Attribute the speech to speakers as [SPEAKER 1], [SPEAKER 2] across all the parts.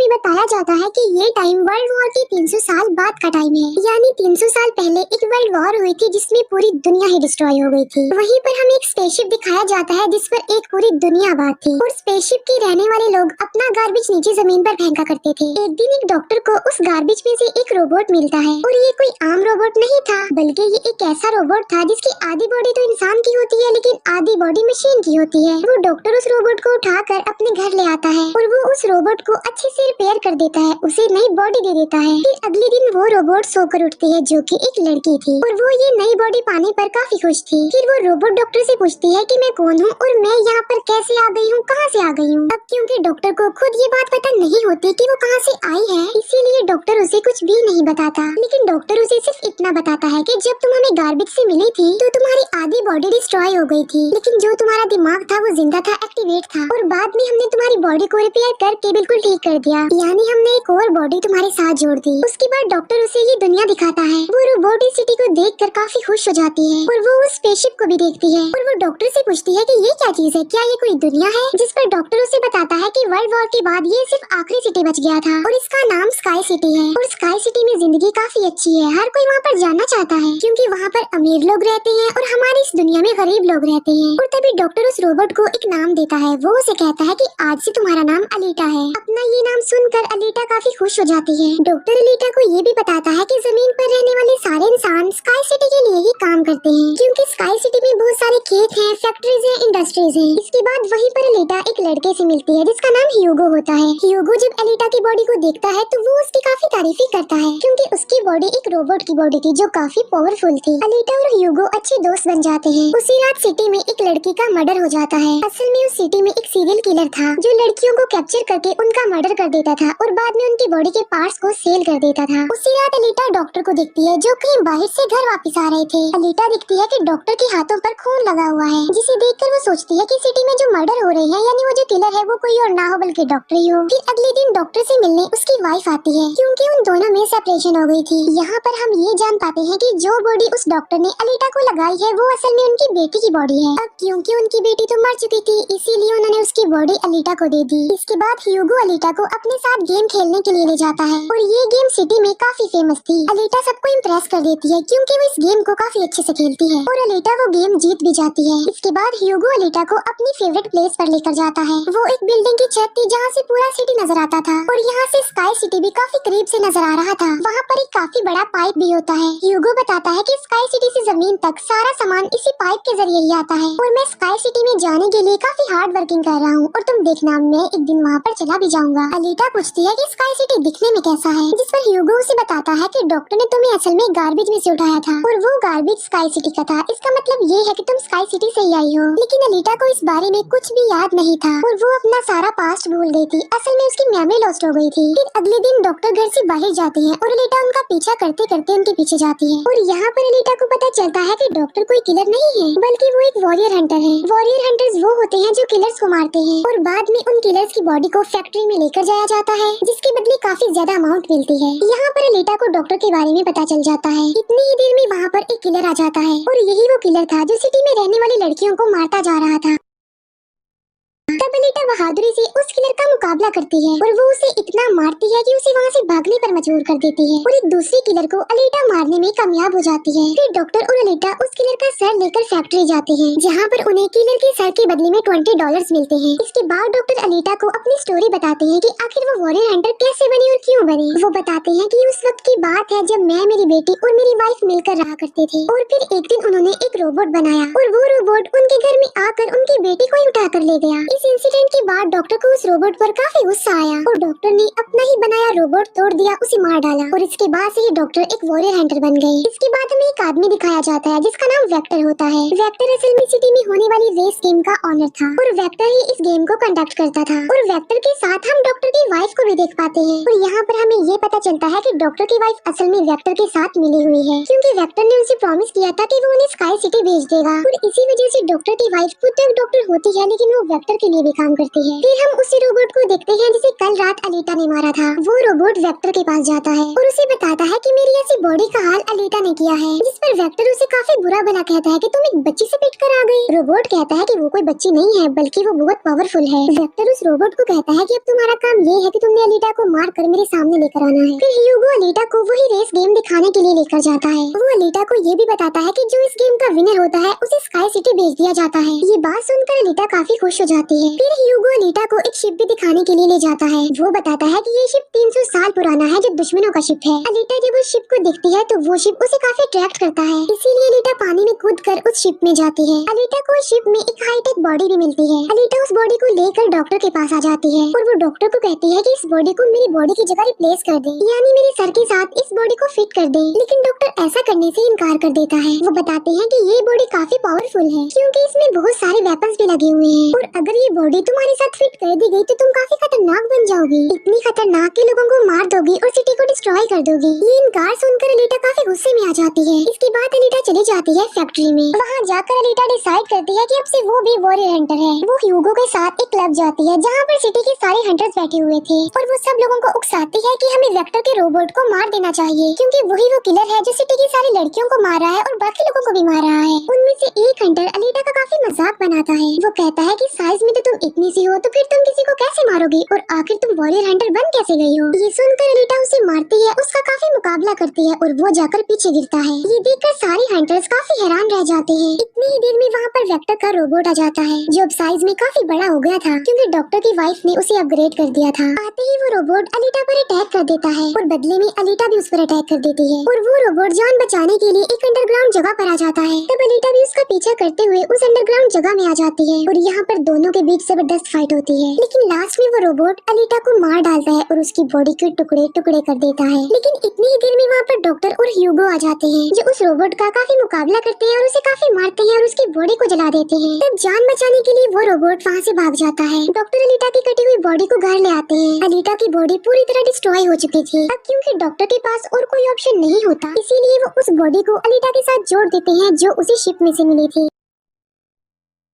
[SPEAKER 1] में बताया जाता है कि ये टाइम वर्ल्ड वॉर के 300 साल बाद का टाइम है। यानी 300 साल पहले एक वर्ल्ड वॉर हुई थी जिसमें पूरी दुनिया ही डिस्ट्रॉय हो गई थी। वहीं पर हमें एक स्पेसशिप दिखाया जाता है जिस पर एक पूरी दुनिया आबाद थी और स्पेसशिप के रहने वाले लोग अपना गार्बेज नीचे जमीन पर फेंका करते थे। एक दिन एक डॉक्टर को उस गार्बेज में से एक रोबोट मिलता है और ये कोई आम रोबोट नहीं था, बल्कि ये एक ऐसा रोबोट था जिसकी आधी बॉडी तो इंसान की होती है लेकिन आधी बॉडी मशीन की होती है। वो डॉक्टर उस रोबोट को उठाकर अपने घर ले आता है और वो उस रोबोट को अच्छे से रिपेयर कर देता है, उसे नई बॉडी दे देता है। फिर अगले दिन वो रोबोट सोकर उठती है जो कि एक लड़की थी और वो ये नई बॉडी पाने पर काफी खुश थी। फिर वो रोबोट डॉक्टर से पूछती है कि मैं कौन हूँ और मैं यहाँ पर कैसे आ गई हूँ, कहाँ से आ गई हूँ। अब क्योंकि डॉक्टर को खुद ये बात पता नहीं होती कि वो कहाँ से आई है, इसीलिए डॉक्टर उसे कुछ भी नहीं बताता। लेकिन डॉक्टर उसे सिर्फ इतना बताता है कि जब तुम हमें गार्बेज से मिली थी तो तुम्हारी आधी बॉडी डिस्ट्रॉय हो गई थी, लेकिन जो तुम्हारा दिमाग था वो जिंदा था, एक्टिवेट था, और बाद में हमने तुम्हारी बॉडी को रिपेयर करके बिल्कुल ठीक कर दिया। यानी हमने एक और बॉडी तुम्हारे साथ जोड़ दी। उसके बाद डॉक्टर उसे ये दुनिया दिखाता है। वो रोबोट इस सिटी को देखकर काफी खुश हो जाती है और वो उस स्पेसशिप को भी देखती है और वो डॉक्टर से पूछती है कि ये क्या चीज है, क्या ये कोई दुनिया है। जिस पर डॉक्टर उसे बताता है कि वर्ल्ड वॉर के बाद ये सिर्फ आखिरी सिटी बच गया था और इसका नाम स्काई सिटी है। और स्काई सिटी में जिंदगी काफी अच्छी है, हर कोई वहाँ पर जाना चाहता है क्योंकि वहाँ पर अमीर लोग रहते हैं और हमारी इस दुनिया में गरीब लोग रहते हैं। और तभी डॉक्टर उस रोबोट को एक नाम देता है। वो उसे कहता है कि आज से तुम्हारा नाम अलीटा है। अपना ये नाम सुनकर अलीटा काफी खुश हो जाती है। डॉक्टर अलीटा को ये भी बताता है कि जमीन पर रहने वाले सारे इंसान स्काई सिटी के लिए ही काम करते हैं क्योंकि स्काई सिटी में बहुत सारे खेत हैं, फैक्ट्रीज हैं, इंडस्ट्रीज हैं। इसके बाद वहीं पर अलीटा एक लड़के से मिलती है जिसका नाम ह्यूगो होता है। ह्यूगो जब अलीटा की बॉडी को देखता है तो वो उसकी काफी तारीफ ही करता है क्योंकि उसकी बॉडी एक रोबोट की बॉडी थी जो काफी पावरफुल थी। अलीटा और ह्यूगो अच्छे दोस्त बन जाते हैं। उसी रात सिटी में एक लड़की का मर्डर हो जाता है। असल में उस सिटी में एक सीरियल किलर था जो लड़कियों को कैप्चर करके उनका मर्डर कर देता था और बाद में उनकी बॉडी के पार्ट्स को सेल कर देता था। उसी रात अलीटा डॉक्टर को देखती है जो कहीं बाहर से घर वापस आ रहे थे। अलीटा देखती है कि डॉक्टर के हाथों पर खून लगा हुआ है, जिसे देखकर वो सोचती है कि सिटी में जो मर्डर हो रहे हैं यानी वो जो किलर है वो कोई और ना हो बल्कि डॉक्टर ही हो। फिर अगले दिन डॉक्टर से मिलने उसकी वाइफ आती है क्योंकि उन दोनों में सेपरेशन हो गई थी। यहाँ पर हम ये जान पाते हैं कि जो बॉडी उस डॉक्टर ने अलीटा को लगाई है वो असल में उनकी बेटी की बॉडी है। अब क्योंकि उनकी बेटी तो मर चुकी थी इसीलिए उन्होंने उसकी बॉडी अलीटा को दे दी। इसके बाद ह्यूगो अलीटा को अपने साथ गेम खेलने के लिए ले जाता है और ये गेम सिटी में काफी फेमस थी। अलीटा सबको इम्प्रेस कर देती है क्योंकि वो इस गेम को काफी अच्छे से खेलती है और अलीटा वो गेम जीत भी जाती है। इसके बाद ह्यूगो अलीटा को अपनी फेवरेट प्लेस पर लेकर जाता है। वो एक बिल्डिंग की छत थी जहाँ से पूरा सिटी नजर आता था और यहाँ से स्काई सिटी भी काफी करीब से नजर आ रहा था। वहाँ पर एक काफी बड़ा पाइप भी होता है। ह्यूगो बताता है कि स्काई सिटी से जमीन तक सारा सामान इसी पाइप के जरिए ही आता है और मैं स्काई सिटी में जाने के लिए काफी हार्ड वर्किंग कर रहा हूँ और तुम देखना मैं एक दिन वहाँ पर चला भी जाऊंगा। अलीटा पूछती है कि स्काई सिटी दिखने में कैसा है, जिस पर ह्यूगो उसे बताता है कि डॉक्टर ने तुम्हें असल में गार्बेज में से उठाया था और वो गार्बेज स्काई सिटी का था। इसका मतलब ये है कि तुम स्काई सिटी से ही आई हो। लेकिन अलीटा को इस बारे में कुछ भी याद नहीं था और वो अपना सारा पास्ट भूल गई थी। असल में उसकी मेमोरी लॉस्ट हो गई थी। फिर अगले दिन डॉक्टर घर से बाहर जाते हैं और अलीटा उनका पीछा करते करते उनके पीछे जाती है और यहाँ पर अलीटा को पता चलता है कि डॉक्टर कोई किलर नहीं है बल्कि वो एक वॉरियर हंटर है। वॉरियर हंटर्स वो होते हैं जो किलर्स को मारते हैं और बाद में उन किलर्स की बॉडी को फैक्ट्री में लेकर जाया जाता है जिसके बदले काफी ज्यादा अमाउंट मिलती है। यहाँ पर अलीटा को डॉक्टर के बारे में पता चल जाता है। इतनी ही देर में वहाँ पर एक किलर आ जाता है और यही वो किलर था जो सिटी में रहने वाली लड़कियों को मारता जा रहा था। तब अलीटा बहादुरी से उस किलर का मुकाबला करती है और वो उसे इतना मारती है कि उसे वहाँ से भागने पर मजबूर कर देती है और एक दूसरे किलर को अलीटा मारने में कामयाब हो जाती है। फिर डॉक्टर और अलीटा उस किलर का सर लेकर फैक्ट्री जाते हैं जहाँ पर उन्हें किलर के सर के बदले में $20 मिलते हैं। इसके बाद डॉक्टर अलीटा को अपनी स्टोरी बताते हैं कि आखिर वो वॉरियर हंटर कैसे बनी और क्यों बनी। वो बताते हैं कि उस वक्त की बात है जब मैं, मेरी बेटी और मेरी वाइफ मिलकर रहा करते थे और फिर एक दिन उन्होंने एक रोबोट बनाया और वो रोबोट उनके घर में आकर उनकी बेटी को ही उठा कर ले गया। इस इंसिडेंट के बाद डॉक्टर को उस रोबोट पर काफी गुस्सा आया और डॉक्टर ने अपना ही बनाया रोबोट तोड़ दिया, उसे मार डाला और इसके बाद से ही डॉक्टर एक वॉरियर हंटर बन गए। इसके बाद हमें एक आदमी दिखाया जाता है जिसका नाम वेक्टर होता है। वेक्टर असल में सिटी में होने वाली रेस गेम का ऑनर था और वेक्टर ही इस गेम को कंडक्ट करता था और वेक्टर के साथ हम डॉक्टर की वाइफ को भी देख पाते हैं और यहाँ पर हमें ये पता चलता है कि डॉक्टर की वाइफ असल में वेक्टर के साथ मिली हुई है क्योंकि वेक्टर ने उसे प्रॉमिस किया था कि वो उन्हें स्काई सिटी भेज देगा और इसी वजह से डॉक्टर की वाइफ खुद एक डॉक्टर होती है लेकिन वो वेक्टर के लिए भी काम करती है। फिर हम उसी रोबोट को देखते हैं जिसे कल रात अलीटा ने मारा था। वो रोबोट वेक्टर के पास जाता है और उसे बताता है कि मेरी ऐसी बॉडी का हाल अलीटा ने किया है, जिस पर वेक्टर उसे काफी बुरा भला कहता है कि तुम एक बच्ची से पिट कर आ गई। रोबोट कहता है कि वो कोई बच्ची नहीं है, बल्कि वो बहुत पावरफुल है। वेक्टर उस रोबोट को कहता है कि अब तुम्हारा काम ये है कि तुमने अलीटा को मार कर मेरे सामने लेकर आना है। फिर ह्यूगो अलीटा को वही रेस गेम दिखाने के लिए लेकर जाता है। वो अलीटा को ये भी बताता है कि जो इस गेम का विनर होता है उसे स्काई सिटी भेज दिया जाता है। ये बात सुनकर अलीटा काफी खुश हो जाती है। फिर ह्यूगो अलीटा को एक शिप भी दिखाने के लिए ले जाता है। वो बताता है कि ये शिप 300 साल पुराना है, जो दुश्मनों का शिप है। अलीटा जब उस शिप को देखती है तो वो शिप उसे काफी अट्रैक्ट करता है, इसीलिए अलीटा पानी में कूद कर उस शिप में जाती है। अलीटा को उस शिप में एक हाईटेक बॉडी भी मिलती है। अलीटा उस बॉडी को लेकर डॉक्टर के पास आ जाती है और वो डॉक्टर को कहती है कि इस बॉडी को मेरी बॉडी की जगह रिप्लेस कर दे, यानी मेरे सर के साथ इस बॉडी को फिट कर दे। लेकिन डॉक्टर ऐसा करने से इनकार कर देता है। वो बताते हैं कि ये बॉडी काफी पावरफुल है, क्योंकि इसमें बहुत सारे वेपन्स भी लगे हुए हैं, और अगर ये बॉडी तुम्हारे साथ फिट कर दी गई तो तुम काफी खतरनाक बन जाओगी। इतनी खतरनाक कि लोगों को मार दोगी और सिटी को डिस्ट्रॉय कर दोगी। ये इनकार सुनकर अलीटा काफी गुस्से में आ जाती है। इसके बाद अलीटा चली जाती है फैक्ट्री में। वहाँ जाकर अलीटा डिसाइड करती है कि अब से वो भी वॉरियर हंटर है। वो ह्यूगो के साथ एक क्लब जाती है, जहाँ पर सिटी के सारे हंटर्स बैठे हुए थे, और वो सब लोगों को उकसाती है कि हमें वेक्टर के रोबोट को मार देना चाहिए, क्योंकि वही वो किलर है जो सिटी की सारी लड़कियों को मार रहा है और बाकी लोगों को भी मार रहा है। उनमें से एक हंटर अलीटा का काफी मजाक बनाता है। वो कहता है कि साइज में तो तुम इतनी सी हो, तो फिर तुम किसी को कैसे मारोगी, और आखिर तुम वॉरियर हंटर बन कैसे गई हो। ये सुनकर अलीटा उसे मारती है, उसका काफी मुकाबला करती है और वो जाकर पीछे गिरता है। ये देखकर सारे हंटर्स काफी हैरान रह जाते हैं। इतनी ही देर में वहाँ पर वेक्टर का रोबोट आ जाता है, जो अब साइज में काफी बड़ा हो गया था, क्योंकि डॉक्टर की वाइफ ने उसे अपग्रेड कर दिया था। आते ही वो रोबोट अलीटा पर अटैक कर देता है और बदले में अलीटा भी उस पर अटैक कर देती है, और वो रोबोट जान बचाने के लिए एक अंडरग्राउंड जगह पर आ जाता है। तब अलीटा भी उसका पीछा करते हुए उस अंडरग्राउंड जगह में आ जाती है, और यहाँ पर दोनों के बीच जबरदस्त फाइट होती है। लेकिन लास्ट में वो रोबोट अलीटा को मार डालता है और उसकी बॉडी के टुकड़े टुकड़े कर देता है। लेकिन इतनी ही देर में वहाँ पर डॉक्टर और ह्यूगो आ जाते हैं, जो उस रोबोट का काफी मुकाबला करते हैं और उसे काफी मारते हैं और उसकी बॉडी को जला देते हैं। तब जान बचाने के लिए वो रोबोट वहाँ से भाग जाता है। डॉक्टर अलीटा की कटी हुई बॉडी को घर ले आते हैं। अलीटा की बॉडी पूरी तरह डिस्ट्रॉय हो चुकी थी। अब क्योंकि डॉक्टर के पास और कोई ऑप्शन नहीं होता, इसीलिए वो उस बॉडी को अलीटा के साथ जोड़ देते हैं, जो उसे शिप में से मिली थी।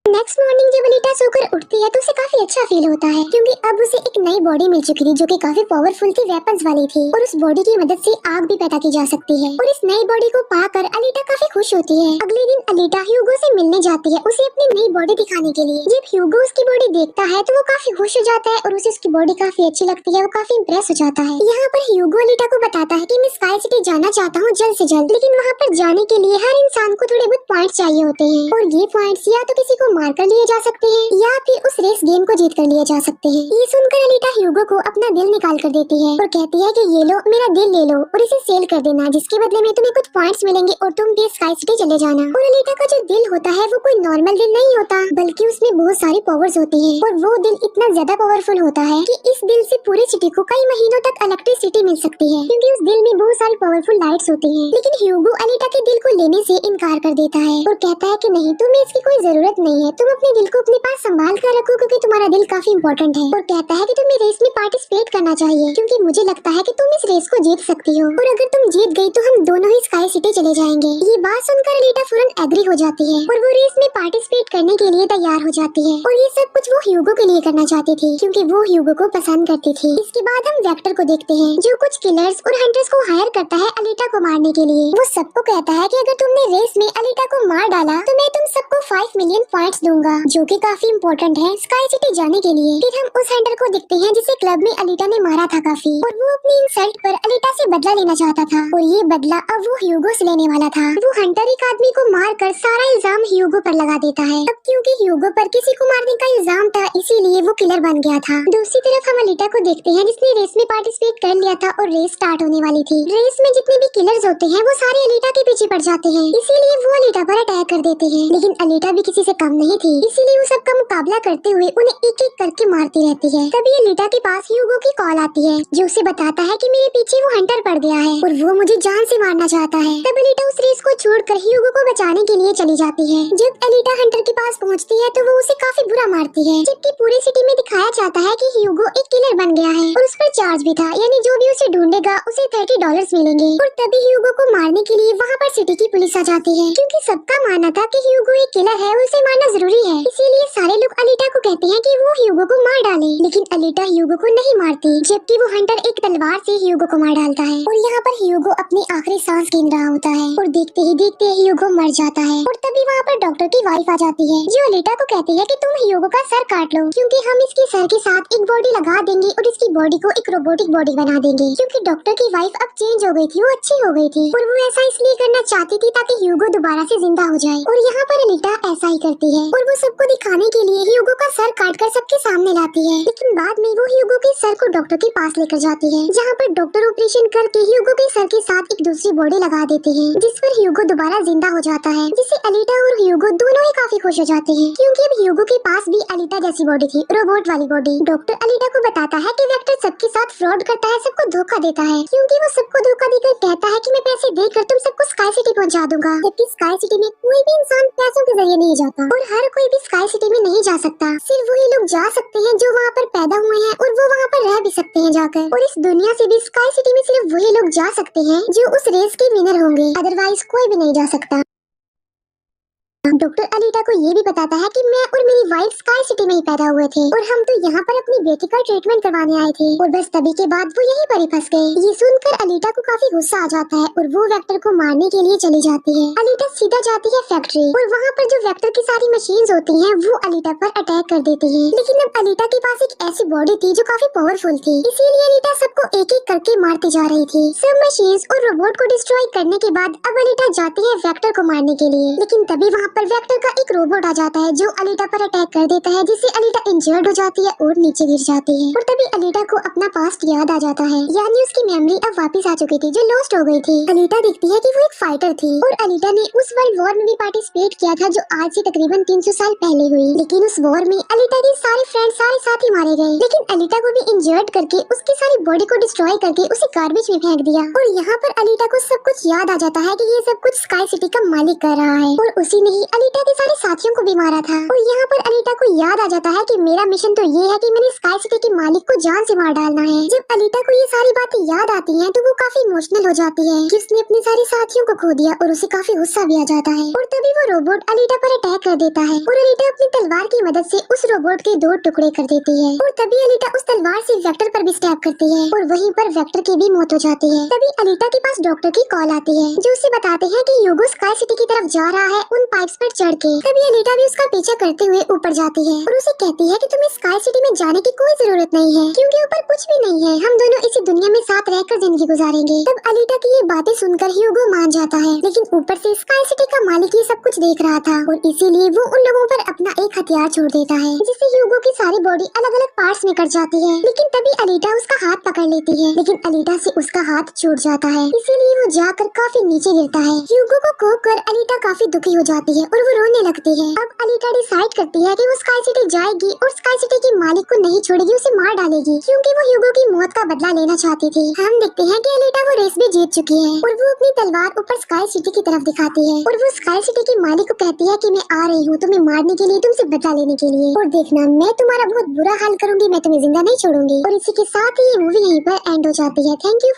[SPEAKER 1] नेक्स्ट मॉर्निंग जब अलीटा सोकर उठती है तो उसे काफी अच्छा फील होता है, क्योंकि अब उसे एक नई बॉडी मिल चुकी थी, जो कि काफी पावरफुल थी, वेपन्स वाली थी, और उस बॉडी की मदद से आग भी पैदा की जा सकती है। और इस नई बॉडी को पाकर अलीटा काफी खुश होती है। अगले दिन अलीटा ह्यूगो से मिलने जाती है, उसे अपनी नई बॉडी दिखाने के लिए। जब ह्यूगो उसकी बॉडी देखता है तो वो काफी खुश हो जाता है और उसे उसकी बॉडी काफी अच्छी लगती है। वो काफी इम्प्रेस हो जाता है। यहाँ पर ह्यूगो अलीटा को बताता है कि मैं स्काई सिटी जाना चाहता हूँ जल्द से जल्द, लेकिन वहाँ पर जाने के लिए हर इंसान को थोड़े बहुत पॉइंट्स चाहिए होते हैं, और ये पॉइंट्स या तो किसी को मार कर लिए जा सकते हैं या फिर उस रेस गेम को जीत कर लिए जा सकते हैं। ये सुनकर अलीटा ह्यूगो को अपना दिल निकाल कर देती है और कहती है कि ये लो, मेरा दिल ले लो और इसे सेल कर देना, जिसके बदले में तुम्हें कुछ पॉइंट्स मिलेंगे और तुम भी स्काई सिटी चले जाना। और अलीटा का जो दिल होता है वो कोई नॉर्मल दिल नहीं होता, बल्कि उसमें बहुत सारी पावर्स होती है, और वो दिल इतना ज्यादा पावरफुल होता है कि इस दिल से पूरी सिटी को कई महीनों तक इलेक्ट्रिसिटी मिल सकती है, क्योंकि उस दिल में बहुत सारी पावरफुल लाइट्स होती हैं। लेकिन ह्यूगो अलीटा के दिल को लेने से इनकार कर देता है और कहता है कि नहीं, तुम्हें इसकी कोई जरूरत नहीं है, तुम अपने दिल को अपने पास संभाल कर रखो, क्योंकि तुम्हारा दिल काफी इम्पोर्टेंट है। और कहता है कि तुम्हें रेस में पार्टिसिपेट करना चाहिए, क्योंकि मुझे लगता है कि तुम इस रेस को जीत सकती हो, और अगर तुम जीत गई तो हम दोनों ही स्काई सिटी चले जाएंगे। ये बात सुनकर अलीटा फौरन एग्री हो जाती है और वो रेस में पार्टिसिपेट करने के लिए तैयार हो जाती है। और ये सब कुछ वो ह्यूगो के लिए करना चाहती थी, क्योंकि वो ह्यूगो को पसंद करती थी। इसके बाद हम वेक्टर को देखते हैं, जो कुछ किलर्स और हंटर्स को हायर करता है अलीटा को मारने के लिए। वो सबको कहता है कि अगर तुमने रेस में अलीटा को मार डाला तो मैं तुम सबको 5 मिलियन पॉइंट्स दूंगा, जो कि काफी इम्पोर्टेंट है स्काई सिटी जाने के लिए। फिर हम उस हंटर को देखते हैं जिसे क्लब में अलीटा ने मारा था काफी, और वो अपनी इंसल्ट पर अलीटा से बदला लेना चाहता था, और ये बदला अब वो ह्यूगो से लेने वाला था। वो हंटर एक आदमी को मारकर सारा इल्जाम ह्यूगो पर लगा देता है। अब क्योंकि ह्यूगो पर किसी को मारने का इल्जाम था, इसीलिए वो किलर बन गया था। दूसरी तरफ हम अलीटा को देखते हैं, जिसने रेस में पार्टिसिपेट कर लिया था और रेस स्टार्ट होने वाली थी। रेस में जितने भी किलर्स होते हैं वो सारे अलीटा के पीछे पड़ जाते हैं, इसीलिए वो अलीटा पर अटैक कर देते हैं। लेकिन अलीटा भी किसी से कम नहीं थी, इसीलिए वो सबका मुकाबला करते हुए उन्हें एक एक करके मारती रहती है। तभी अलीटा के पास ह्यूगो की कॉल आती है, जो उसे बताता है कि मेरे पीछे वो हंटर पड़ गया है और वो मुझे जान से मारना चाहता है। तब अलीटा उस रेस को छोड़कर ह्यूगो को बचाने के लिए चली जाती है। जब अलीटा हंटर के पास पहुंचती है तो वो उसे काफी बुरा मारती है, जबकि पूरी सिटी में दिखाया जाता है कि ह्यूगो एक किलर बन गया है और उस पर चार्ज भी था, यानी जो भी उसे ढूंढेगा उसे $30 मिलेंगे। और तभी ह्यूगो को मारने के लिए वहाँ पर सिटी की पुलिस आ जाती है, क्योंकि सबका मानना था कि ह्यूगो एक किलर है, उसे मारना जरूरी है। इसीलिए सारे लोग अलीटा को कहते हैं कि वो ह्यूगो को मार डाले, लेकिन अलीटा ह्यूगो को नहीं मारती, जबकि वो हंटर एक तलवार से ह्यूगो को मार डालता है। और यहाँ पर ह्यूगो अपनी आखिरी सांस गिन रहा होता है और देखते ही देखते ह्यूगो मर जाता है। और तभी वहाँ पर डॉक्टर की वाइफ आ जाती है, जो अलीटा को कहती है कि तुम ह्यूगो का सर काट लो, क्योंकि हम इसके सर के साथ एक बॉडी लगा देंगे और इसकी बॉडी को एक रोबोटिक बॉडी बना देंगे। क्योंकि डॉक्टर की वाइफ अब चेंज हो गई थी, वो अच्छी हो गई थी और वो ऐसा इसलिए करना चाहती थी ताकि ह्यूगो दोबारा से जिंदा हो जाए। और यहाँ पर अलीटा ऐसा ही करती है और वो सबको दिखाने के लिए ह्यूगो का सर काटकर सबके सामने लाती है। लेकिन बाद में वो ह्यूगो के सर को डॉक्टर के पास लेकर जाती है, जहाँ पर डॉक्टर ऑपरेशन करके ह्यूगो के सर के साथ एक दूसरी बॉडी लगा देते हैं, जिस पर ह्यूगो दोबारा जिंदा हो जाता है, जिससे अलीटा और ह्यूगो दोनों ही काफी खुश हो जाते हैं, क्योंकि अब ह्यूगो के पास भी अलीटा जैसी बॉडी थी, रोबोट वाली बॉडी। डॉक्टर अलीटा को बताता है कि वेक्टर सबके साथ फ्रॉड करता है, सबको धोखा देता है, क्योंकि वो सबको धोखा देकर कहता है कि मैं पैसे देकर तुम सबको स्काई सिटी पहुंचा दूंगा, जबकि स्काई सिटी में कोई भी इंसान पैसों के जरिए नहीं जाता और हर कोई भी स्काई सिटी में नहीं जा सकता। सिर्फ वही लोग जा सकते हैं जो वहाँ पर पैदा हुए हैं और वो वहाँ पर रह भी सकते हैं जाकर। और इस दुनिया से भी स्काई सिटी में सिर्फ वही लोग जा सकते हैं जो उस रेस के विनर होंगे, अदरवाइज कोई भी नहीं जा सकता। डॉक्टर अलीटा को ये भी बताता है कि मैं और मेरी वाइफ स्काई सिटी में ही पैदा हुए थे और हम तो यहाँ पर अपनी बेटी का ट्रीटमेंट करवाने आए थे, और बस तभी के बाद वो यहीं पर ही फंस गए। ये सुनकर अलीटा को काफी गुस्सा आ जाता है और वो वेक्टर को मारने के लिए चली जाती है। अलीटा सीधा जाती है फैक्ट्री और वहाँ पर जो वेक्टर की सारी मशीन्स होती हैं वो अलीटा पर अटैक कर देती हैं। लेकिन अब अलीटा के पास एक ऐसी बॉडी थी जो काफी पावरफुल थी, इसीलिए अलीटा सबको एक एक करके मारती जा रही थी। सब मशीन्स और रोबोट को डिस्ट्रॉय करने के बाद अब अलीटा जाती है वेक्टर को मारने के लिए, लेकिन तभी वहाँ पर वेक्टर का एक रोबोट आ जाता है जो अलीटा पर अटैक कर देता है, जिससे अलीटा इंजर्ड हो जाती है और नीचे गिर जाती है। और तभी अलीटा को अपना पास्ट याद आ जाता है, यानी उसकी मेमोरी अब वापस आ चुकी थी जो लॉस्ट हो गई थी। अलीटा देखती है कि वो एक फाइटर थी और अलीटा ने उस वर्ल्ड वॉर में भी पार्टिसिपेट किया था जो आज से तकरीबन 300 साल पहले हुई। लेकिन उस वॉर में अलीटा के सारे फ्रेंड सारे साथी मारे गए, लेकिन अलीटा को भी इंजर्ड करके उसकी सारी बॉडी को डिस्ट्रॉय करके उसे गार्बेज में फेंक दिया। और यहाँ पर अलीटा को सब कुछ याद आ जाता है कि ये सब कुछ स्काई सिटी का मालिक कर रहा है और उसी ने ही अलीटा के सारे साथियों को भी मारा था। और यहाँ पर अलीटा को याद आ जाता है कि मेरा मिशन तो ये है कि मैंने स्काई सिटी के मालिक को जान से मार डालना है। जब अलीटा को ये सारी बातें याद आती हैं तो वो काफी इमोशनल हो जाती है कि उसने अपने सारे साथियों को खो दिया और उसे काफी गुस्सा भी आ जाता है। और तभी वो रोबोट अलीटा पर अटैक कर देता है और अलीटा अपनी तलवार की मदद से उस रोबोट के 2 टुकड़े कर देती है। और तभी अलीटा उस तलवार से वेक्टर पर भी स्टैब करती है और वहीं पर वेक्टर की भी मौत हो जाती है। तभी अलीटा के पास डॉक्टर की कॉल आती है जो उसे बताते हैं कि ह्यूगो स्काई सिटी की तरफ जा रहा है उन पाइप्स पर चढ़ के। तभी अलीटा भी उसका पीछा करते हुए ऊपर जाती है और उसे कहती है कि तुम्हें स्काई सिटी में जाने की कोई जरूरत नहीं है, क्योंकि ऊपर कुछ भी नहीं है, हम दोनों इसी दुनिया में साथ रहकर जिंदगी गुजारेंगे। तब अलीटा की ये बातें सुनकर ह्यूगो मान जाता है, लेकिन ऊपर से स्काई सिटी का मालिक ये सब कुछ देख रहा था और इसीलिए वो उन लोगों पर अपना एक हथियार छोड़ देता है, जिससे ह्यूगो की सारी बॉडी अलग अलग पार्ट्स में कट जाती है। लेकिन तभी अलीटा उसका हाथ पकड़ लेती है, लेकिन अलीटा से उसका हाथ छूट जाता है, इसीलिए वो जाकर काफी नीचे गिरता है। ह्यूगो को कोप कर अलीटा काफी दुखी हो जाती है और वो रोने लगती है। अब अलीटा डिसाइड करती है कि वो स्काई सिटी जाएगी और स्काई सिटी के मालिक को नहीं छोड़ेगी, उसे मार डालेगी, क्योंकि वो ह्यूगो की मौत का बदला लेना चाहती थी। हम देखते हैं कि अलीटा वो रेस भी जीत चुकी है और वो अपनी तलवार ऊपर स्काई सिटी की तरफ दिखाती है और वो स्काई सिटी के मालिक को कहती है कि मैं आ रही हूँ तुम्हें मारने के लिए, तुमसे बदला लेने के लिए, और देखना मैं तुम्हारा बहुत बुरा हाल करूंगी, मैं तुम्हें जिंदा नहीं छोड़ूंगी। और इसी के साथ ही ये मूवी यहीं पर एंड हो जाती है। Thank you.